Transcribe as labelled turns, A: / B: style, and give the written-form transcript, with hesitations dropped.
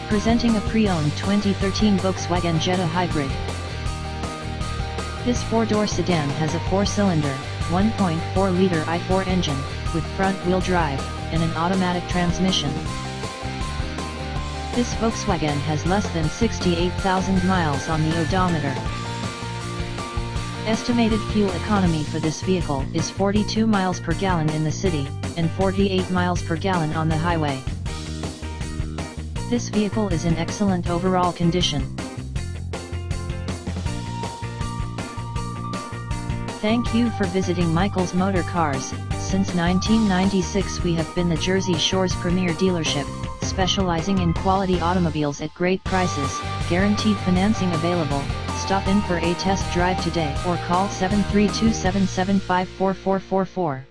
A: Presenting a pre-owned 2013 Volkswagen Jetta Hybrid. This four-door sedan has a four-cylinder, 1.4-liter i4 engine, with front-wheel drive, and an automatic transmission. This Volkswagen has less than 68,000 miles on the odometer. Estimated fuel economy for this vehicle is 42 miles per gallon in the city, and 48 miles per gallon on the highway. This vehicle is in excellent overall condition. Thank you for visiting Michael's Motorcars. Since 1996 we have been the Jersey Shore's premier dealership, specializing in quality automobiles at great prices, guaranteed financing available. Stop in for a test drive today or call 732-775-4444.